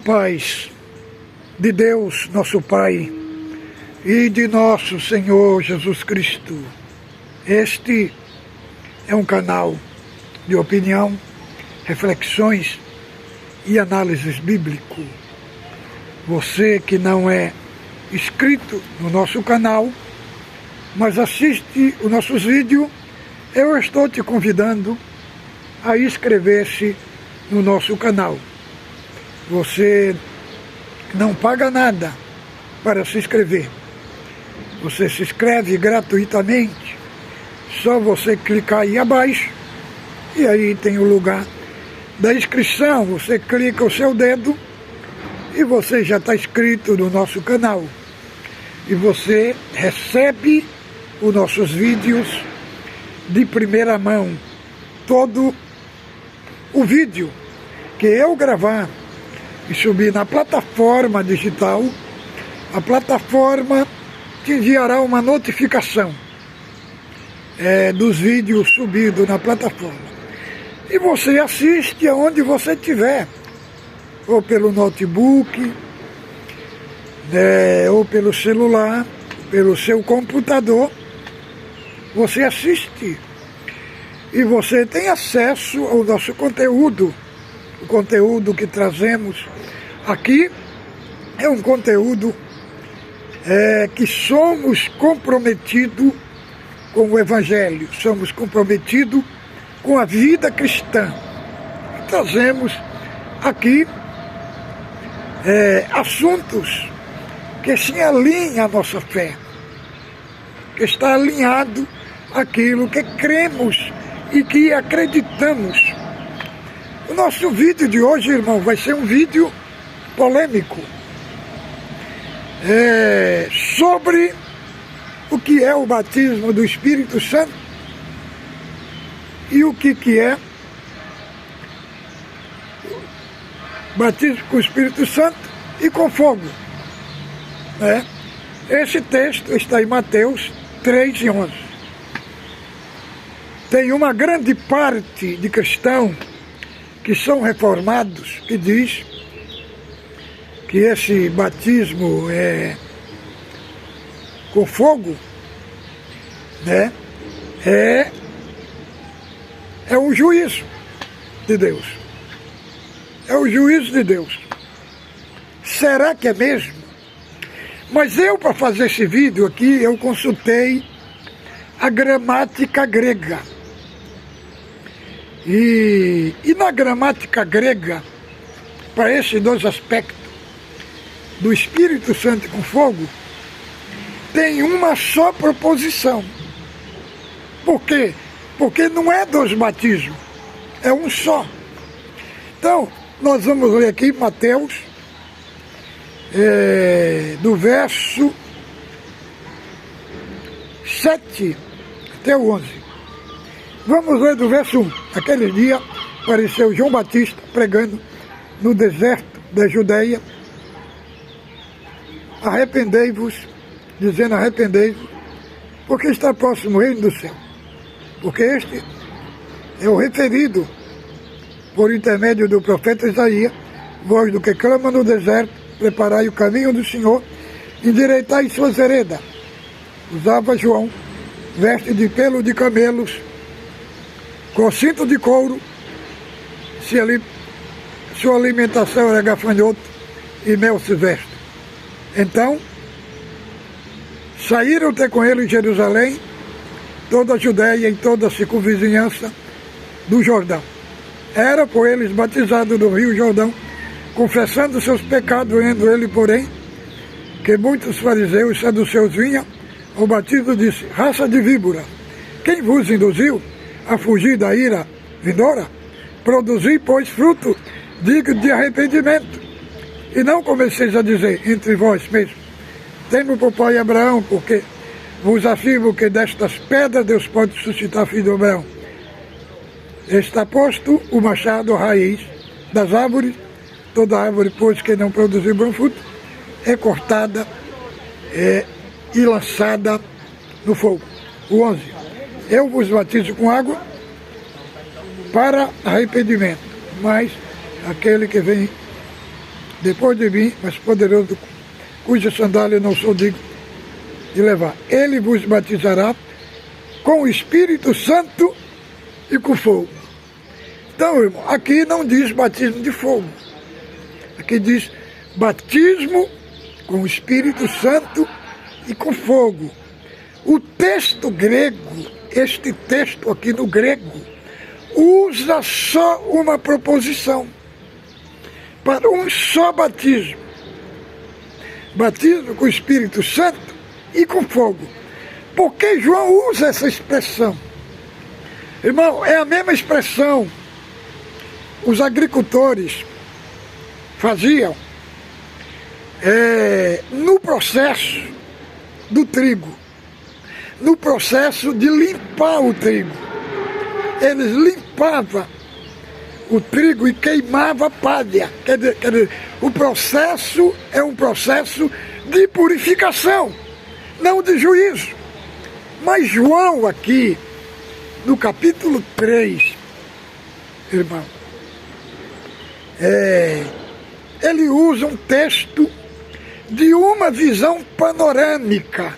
Paz de Deus, nosso Pai, e de nosso Senhor Jesus Cristo. Este é um canal de opinião, reflexões e análises bíblico. Você que não é inscrito no nosso canal, mas assiste os nossos vídeos, eu estou te convidando a inscrever-se no nosso canal. Você não paga nada para se inscrever. Você se inscreve gratuitamente. Só você clicar aí abaixo e aí tem o lugar da inscrição. Você clica o seu dedo e você já está inscrito no nosso canal. E você recebe os nossos vídeos de primeira mão. Todo o vídeo que eu gravar e subir na plataforma digital, a plataforma te enviará uma notificação dos vídeos subidos na plataforma. E você assiste aonde você estiver, ou pelo notebook, ou pelo celular, pelo seu computador, você assiste. E você tem acesso ao nosso conteúdo. O conteúdo que trazemos aqui é um conteúdo que somos comprometidos com o Evangelho, somos comprometidos com a vida cristã. E trazemos aqui assuntos que se alinham à nossa fé, que está alinhado àquilo que cremos e que acreditamos. O nosso vídeo de hoje, irmão, vai ser um vídeo polêmico sobre o que é o batismo do Espírito Santo e o que é batismo com o Espírito Santo e com fogo. Esse texto está em Mateus 3:11. Tem uma grande parte de cristãos que são reformados, que diz que esse batismo com fogo, é um juízo de Deus. É o juízo de Deus. Será que é mesmo? Mas eu, para fazer esse vídeo aqui, eu consultei a gramática grega. E na gramática grega, para esses dois aspectos, do Espírito Santo com fogo, tem uma só proposição. Por quê? Porque não é dois batismos, é um só. Então, nós vamos ler aqui Mateus, do verso 7 até o 11. Vamos ler do verso 1. Aquele dia apareceu João Batista pregando no deserto da Judeia. Arrependei-vos, dizendo arrependei-vos, porque está próximo o reino do céu. Porque este é o referido por intermédio do profeta Isaías, voz do que clama no deserto, preparai o caminho do Senhor, endireitai suas veredas. Usava João veste de pelo de camelos, com cinto de couro, sua alimentação era gafanhoto e mel silvestre. Então, saíram ter com ele em Jerusalém, toda a Judéia e toda a circunvizinhança do Jordão. Era por eles batizado no rio Jordão, confessando seus pecados, vendo ele, porém, que muitos fariseus e saduceus vinham ao batismo, disse: raça de víbora, quem vos induziu a fugir da ira vindoura? Produzi, pois, fruto digno de arrependimento. E não comeceis a dizer entre vós mesmos: temo por pai Abraão, porque vos afirmo que destas pedras Deus pode suscitar filho de Abraão. Está posto o machado, a raiz das árvores. Toda árvore, pois, que não produzir bom fruto, é cortada e lançada no fogo. O 11. Eu vos batizo com água para arrependimento, mas aquele que vem depois de mim, mas poderoso, cuja sandália não sou digno de levar. Ele vos batizará com o Espírito Santo e com fogo. Então, irmão, aqui não diz batismo de fogo. Aqui diz batismo com o Espírito Santo e com fogo. O texto grego, este texto aqui no grego, usa só uma proposição para um só batismo. Batismo com o Espírito Santo e com fogo. Por que João usa essa expressão? Irmão, é a mesma expressão os agricultores faziam no processo do trigo, no processo de limpar o trigo. Eles limpavam o trigo e queimavam a palha. Quer dizer, o processo é um processo de purificação, não de juízo. Mas João aqui, no capítulo 3, irmão, ele usa um texto de uma visão panorâmica.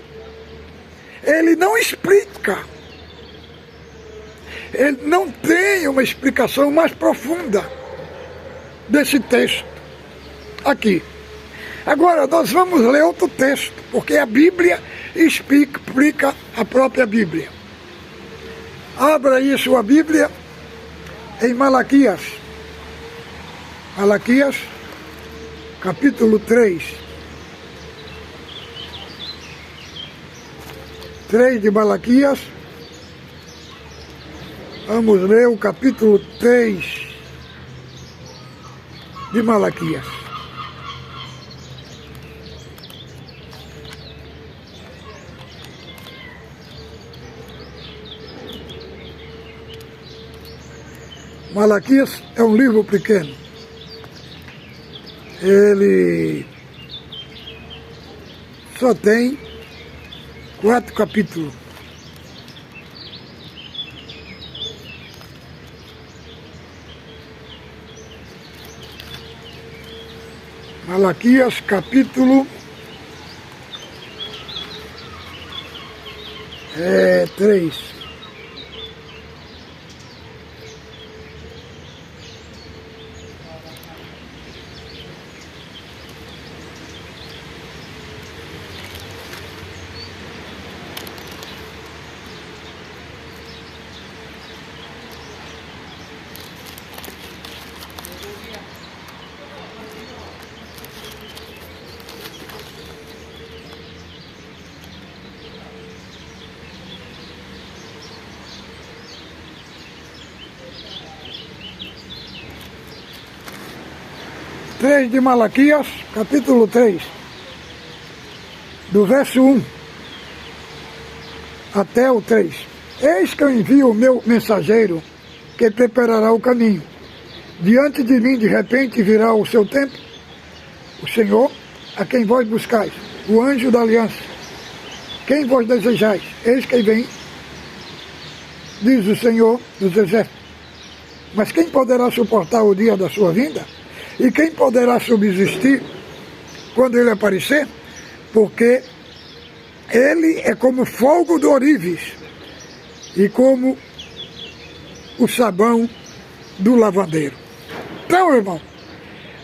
Ele não explica. Ele não tem uma explicação mais profunda desse texto aqui. Agora, nós vamos ler outro texto, porque a Bíblia explica a própria Bíblia. Abra aí sua Bíblia em Malaquias. Malaquias, capítulo 3. 3 de Malaquias. Vamos ler o capítulo 3 de Malaquias. Malaquias é um livro pequeno. Ele só tem 4 capítulos. Malaquias, capítulo 3. De Malaquias, capítulo 3, do verso 1 até o 3. Eis que eu envio o meu mensageiro, que preparará o caminho. Diante de mim, de repente, virá o seu tempo, o Senhor, a quem vós buscais, o anjo da aliança. Quem vós desejais? Eis que vem, diz o Senhor dos exércitos. Mas quem poderá suportar o dia da sua vinda? E quem poderá subsistir quando ele aparecer? Porque ele é como fogo do ourives e como o sabão do lavandeiro. Então, irmão,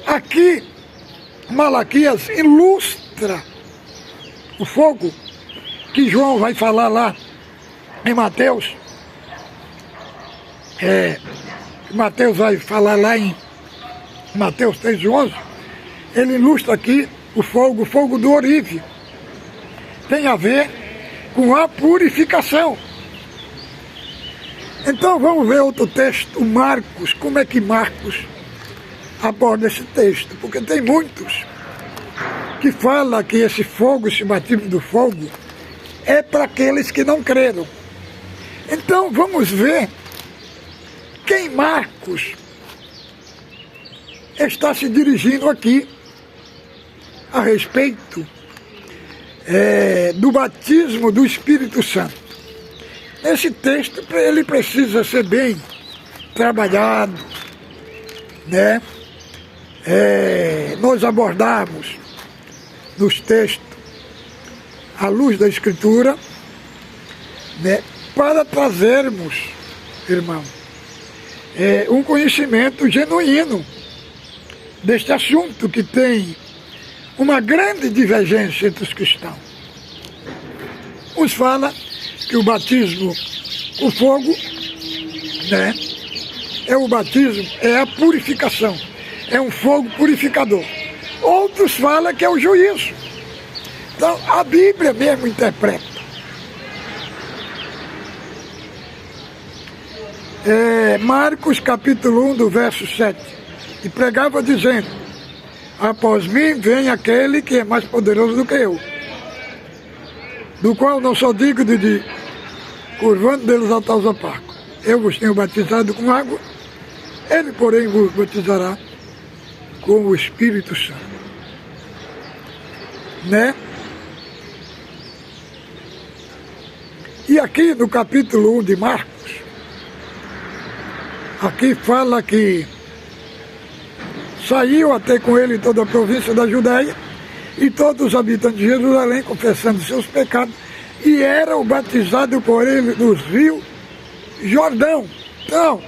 aqui Malaquias ilustra o fogo que João vai falar lá em Mateus. Mateus vai falar lá em Mateus 3:11, ele ilustra aqui o fogo do ourive. Tem a ver com a purificação. Então vamos ver outro texto, Marcos. Como é que Marcos aborda esse texto? Porque tem muitos que falam que esse fogo, esse batismo do fogo, é para aqueles que não creram. Então vamos ver quem Marcos está se dirigindo aqui a respeito do batismo do Espírito Santo. Esse texto ele precisa ser bem trabalhado, né? nós abordarmos nos textos à luz da Escritura, né, para trazermos, irmão, um conhecimento genuíno deste assunto que tem uma grande divergência entre os cristãos. Uns falam que o batismo com fogo, né, o batismo é a purificação, é um fogo purificador. Outros falam que é o juízo. Então a Bíblia mesmo interpreta. Marcos capítulo 1 do verso 7, e pregava dizendo: após mim vem aquele que é mais poderoso do que eu, do qual não sou digno de curvando deles até os aparcos. Eu vos tenho batizado com água, ele porém vos batizará com o Espírito Santo. Né? E aqui no capítulo 1 de Marcos, aqui fala que saiu até com ele toda a província da Judéia e todos os habitantes de Jerusalém, confessando seus pecados, e eram batizados por ele no rio Jordão. Então,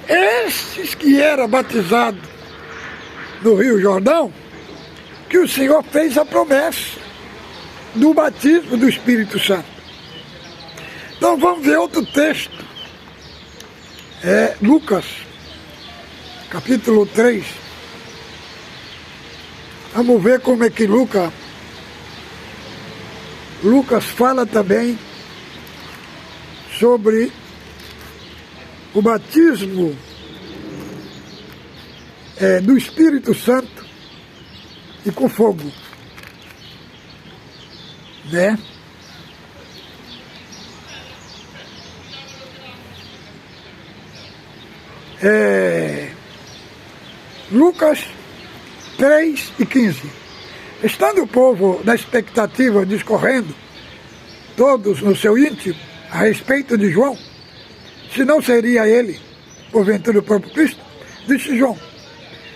esses que eram batizados no rio Jordão, que o Senhor fez a promessa do batismo do Espírito Santo. Então vamos ver outro texto. Lucas, capítulo 3. Vamos ver como é que Lucas fala também sobre o batismo do Espírito Santo e com fogo, né? Lucas 3 e 15. Estando o povo na expectativa discorrendo, todos no seu íntimo, a respeito de João, se não seria ele, porventura o próprio Cristo, disse João: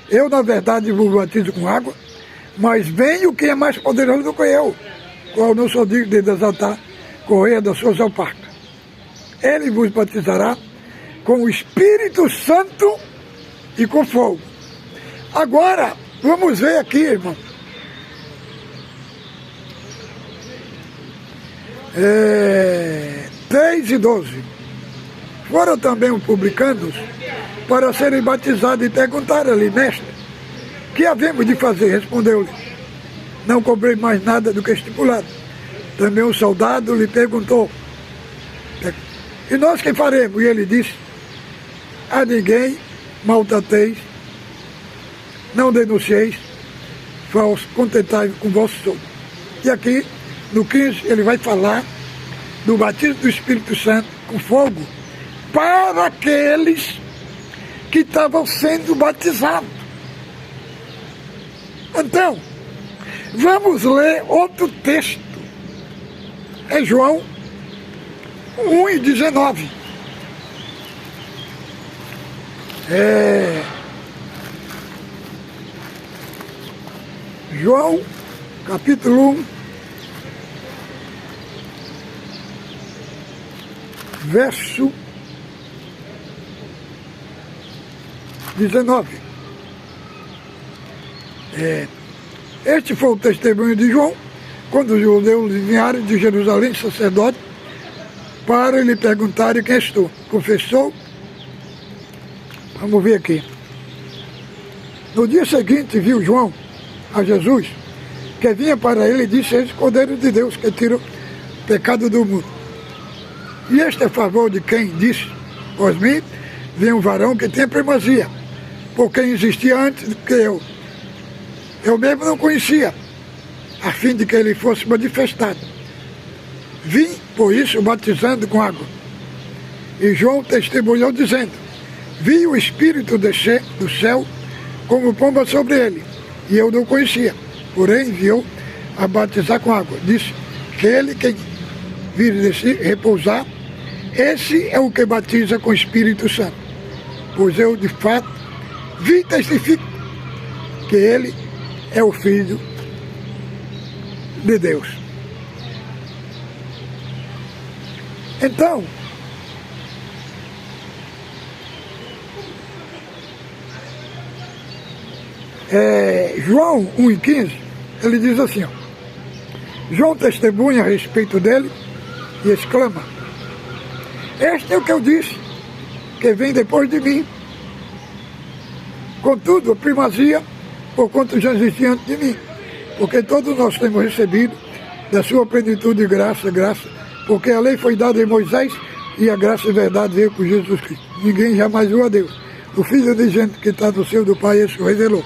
eu na verdade vos batizo com água, mas vem o que é mais poderoso do que eu, qual não sou digno de desatar correia das suas alparcas. Ele vos batizará com o Espírito Santo e com fogo. Agora, vamos ver aqui, irmão. 3 e 12. Foram também os publicanos para serem batizados e perguntaram-lhe: mestre, que havemos de fazer? Respondeu-lhe: não cobrei mais nada do que estipulado. Também um soldado lhe perguntou: e nós que faremos? E ele disse: a ninguém maltrateis, não denuncieis, falso, contentai com vosso soldo. E aqui, no 15, ele vai falar do batismo do Espírito Santo com fogo para aqueles que estavam sendo batizados. Então, vamos ler outro texto. É João 1 e 19. João, capítulo 1, verso 19. Este foi o testemunho de João, quando os judeus enviaram de Jerusalém sacerdote para lhe perguntarem: quem és tu? Confessou. Vamos ver aqui. No dia seguinte viu João a Jesus, que vinha para ele, e disse: eis o Cordeiro de Deus que tira o pecado do mundo. E este é a favor de quem disse: após mim vem um varão que tem primazia, por quem existia antes do que eu. Eu mesmo não conhecia, a fim de que ele fosse manifestado. Vim, por isso, batizando com água. E João testemunhou dizendo: vi o Espírito descer do céu como pomba sobre ele, e eu não conhecia, porém enviou a batizar com água. Disse que ele, quem vir descer, repousar, esse é o que batiza com o Espírito Santo. Pois eu, de fato, vi que ele é o Filho de Deus. Então, João 1,15, ele diz assim, ó, João testemunha a respeito dele e exclama, este é o que eu disse, que vem depois de mim. Contudo, a primazia, por quanto já existia antes de mim, porque todos nós temos recebido da sua plenitude de graça, porque a lei foi dada em Moisés e a graça e a verdade veio por Jesus Cristo. Ninguém jamais viu a Deus. O Filho de gente que está no seio do Pai, esse o revelou.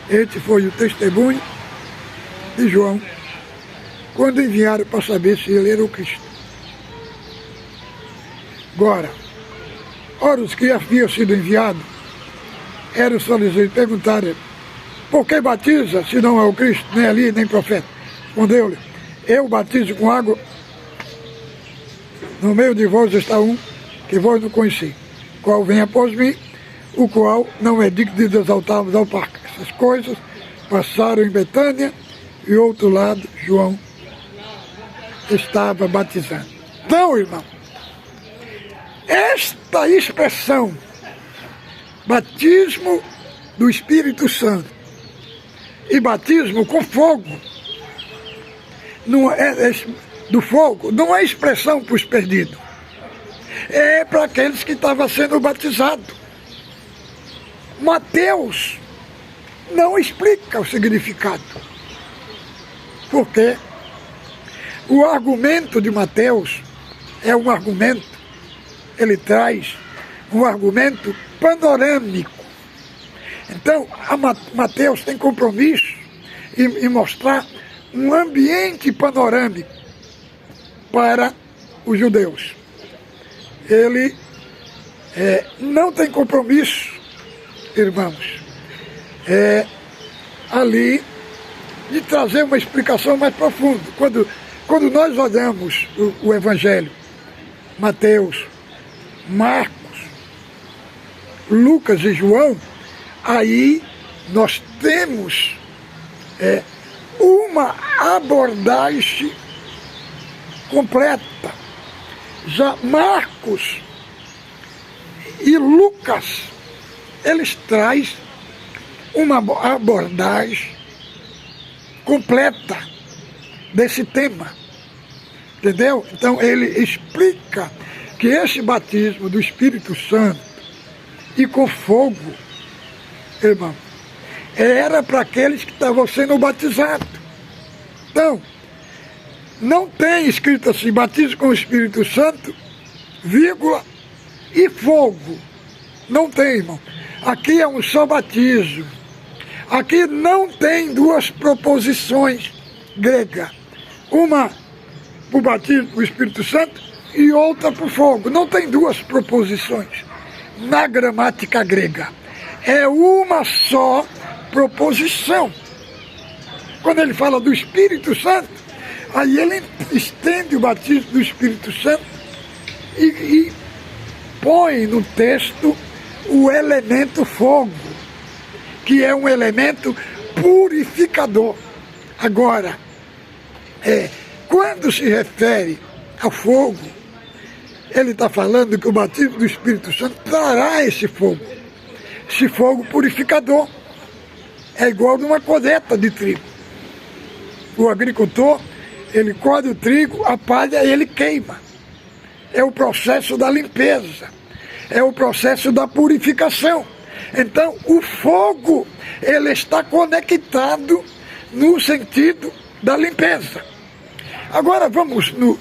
Este foi o testemunho de João, quando enviaram para saber se ele era o Cristo. Agora, ora, os que haviam sido enviados eram os fariseus e perguntaram, por que batiza se não é o Cristo, nem ali, nem profeta? Respondeu-lhe, eu batizo com água, no meio de vós está um que vós não conheci, qual vem após mim, o qual não é digno de exaltarmos ao parque. Essas coisas passaram em Betânia e outro lado João estava batizando. Então, irmão, esta expressão, batismo do Espírito Santo e batismo com fogo, não é, do fogo, não é expressão para os perdidos, é para aqueles que estavam sendo batizados. Mateus não explica o significado, porque o argumento de Mateus é um argumento, ele traz um argumento panorâmico. Então, Mateus tem compromisso em mostrar um ambiente panorâmico para os judeus. Ele não tem compromisso, irmãos, ali de trazer uma explicação mais profunda. Quando nós olhamos o Evangelho, Mateus, Marcos, Lucas e João, aí nós temos uma abordagem completa. Já Marcos e Lucas, eles trazem uma abordagem completa desse tema, entendeu? Então ele explica que esse batismo do Espírito Santo e com fogo, irmão, era para aqueles que estavam sendo batizados. Então, não tem escrito assim, batismo com o Espírito Santo, vírgula, e fogo. Não tem, irmão. Aqui é um só batismo. Aqui não tem duas proposições gregas. Uma para o batismo com o Espírito Santo e outra para o fogo. Não tem duas proposições na gramática grega. É uma só proposição. Quando ele fala do Espírito Santo, aí ele estende o batismo do Espírito Santo e põe no texto o elemento fogo, que é um elemento purificador. Agora, quando se refere ao fogo, ele está falando que o batismo do Espírito Santo trará esse fogo purificador. É igual de uma colheita de trigo. O agricultor, ele colhe o trigo, a palha e ele queima. É o processo da limpeza, é o processo da purificação. Então, o fogo, ele está conectado no sentido da limpeza. Agora vamos no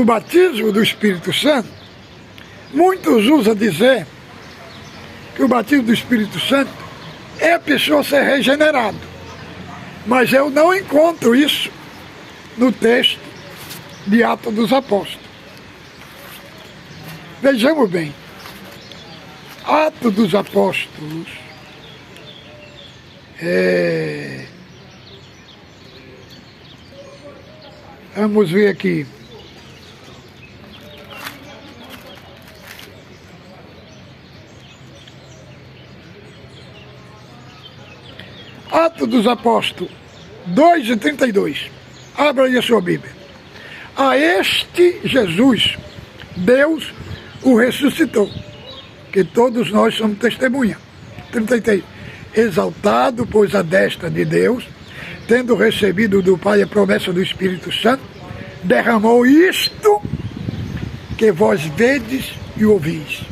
batismo do Espírito Santo. Muitos usam dizer que o batismo do Espírito Santo é a pessoa ser regenerado. Mas eu não encontro isso no texto de Atos dos Apóstolos. Vejamos bem. Atos dos Apóstolos vamos ver aqui. Atos dos Apóstolos 2:32. Abra aí a sua Bíblia. A este Jesus, Deus o ressuscitou, que todos nós somos testemunha. 33. Exaltado, pois, à destra de Deus, tendo recebido do Pai a promessa do Espírito Santo, derramou isto que vós vedes e ouvis.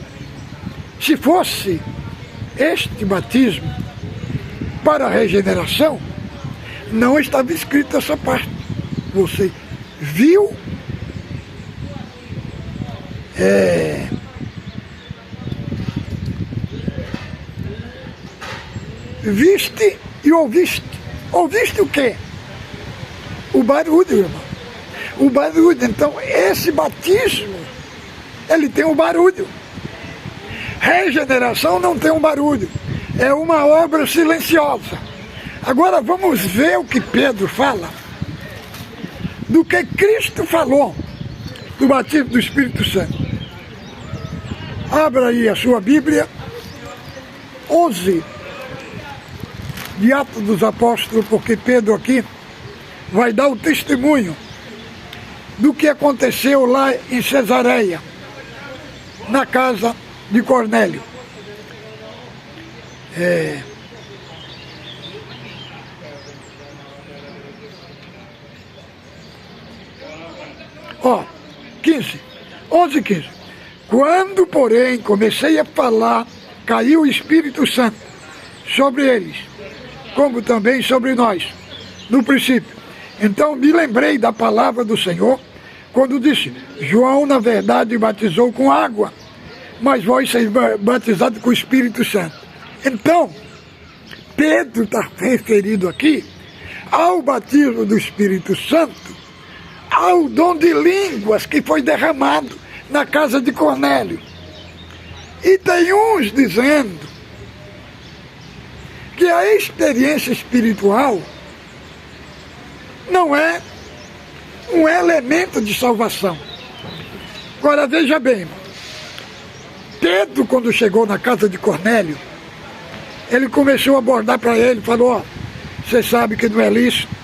Se fosse este batismo para a regeneração, não estava escrito essa parte. Você viu, viste e ouviste. Ouviste o quê? O barulho, irmão. O barulho. Então, esse batismo, ele tem um barulho. Regeneração não tem um barulho. É uma obra silenciosa. Agora vamos ver o que Pedro fala do que Cristo falou do batismo do Espírito Santo. Abra aí a sua Bíblia, 11 de Atos dos Apóstolos, porque Pedro aqui vai dar o testemunho do que aconteceu lá em Cesareia, na casa de Cornélio. Ó, 15, 11 e 15. Quando, porém, comecei a falar, caiu o Espírito Santo sobre eles, como também sobre nós, no princípio. Então me lembrei da palavra do Senhor, quando disse, João, na verdade, batizou com água, mas vós sois batizados com o Espírito Santo. Então, Pedro está referido aqui ao batismo do Espírito Santo, ao dom de línguas que foi derramado na casa de Cornélio. E tem uns dizendo que a experiência espiritual não é um elemento de salvação. Agora veja bem, irmão. Pedro, quando chegou na casa de Cornélio, ele começou a abordar para ele, falou, ó, você sabe que não é lícito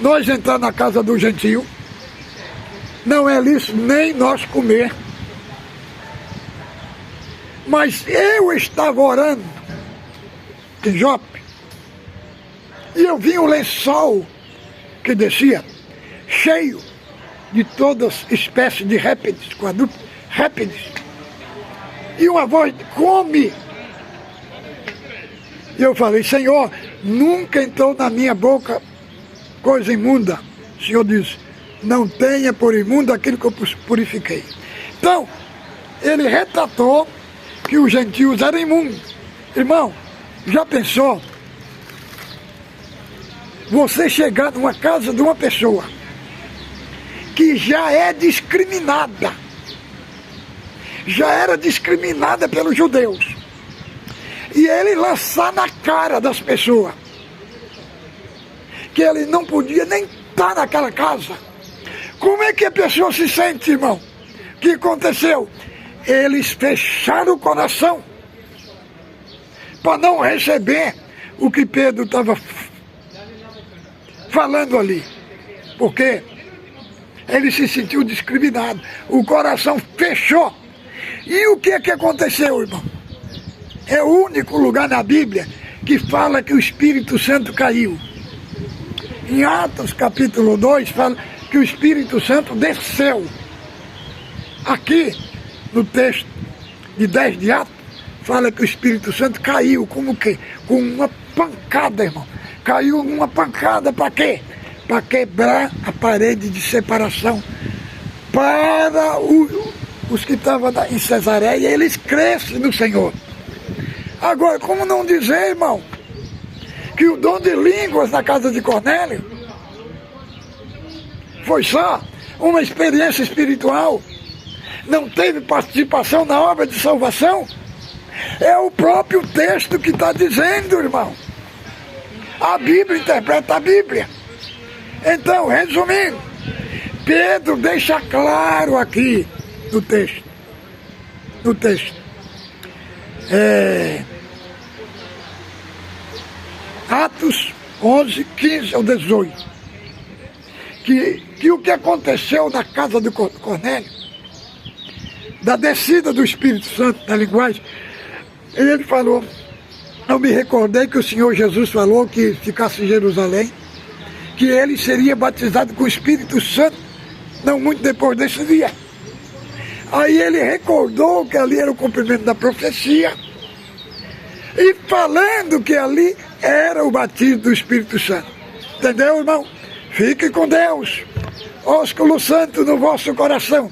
nós entrar na casa do gentio, não é lícito nem nós comer. Mas eu estava orando em Jope, e eu vi um lençol que descia, cheio de todas espécies de répteis, quadrúpedes, répteis, e uma voz de come. E eu falei, Senhor, nunca entrou na minha boca coisa imunda. O Senhor disse, não tenha por imundo aquilo que eu purifiquei. Então, ele retratou que os gentios eram imundos. Irmão, já pensou? Você chegar numa casa de uma pessoa que já é discriminada, já era discriminada pelos judeus, e ele lançar na cara das pessoas que ele não podia nem estar naquela casa. Como é que a pessoa se sente, irmão? O que aconteceu? Eles fecharam o coração para não receber o que Pedro estava falando ali, porque ele se sentiu discriminado, o coração fechou. E o que é que aconteceu, irmão? É o único lugar na Bíblia que fala que o Espírito Santo caiu. Em Atos capítulo 2 fala que o Espírito Santo desceu. Aqui no texto de 10 de Atos fala que o Espírito Santo caiu, como que? Com uma pancada, irmão. Caiu uma pancada para quê? Para quebrar a parede de separação. Para os que estavam em Cesareia, eles crescem no Senhor. Agora, como não dizer, irmão, que o dom de línguas na casa de Cornélio foi só uma experiência espiritual? Não teve participação na obra de salvação? É o próprio texto que está dizendo, irmão. A Bíblia interpreta a Bíblia. Então, resumindo, Pedro deixa claro aqui no texto. Atos 11, 15 ao 18. Que o que aconteceu na casa do Cornélio, da descida do Espírito Santo, na linguagem, ele falou, eu me recordei que o Senhor Jesus falou que ficasse em Jerusalém, que ele seria batizado com o Espírito Santo, não muito depois desse dia. Aí ele recordou que ali era o cumprimento da profecia, e falando que ali era o batismo do Espírito Santo. Entendeu, irmão? Fique com Deus. Ósculo Santo no vosso coração.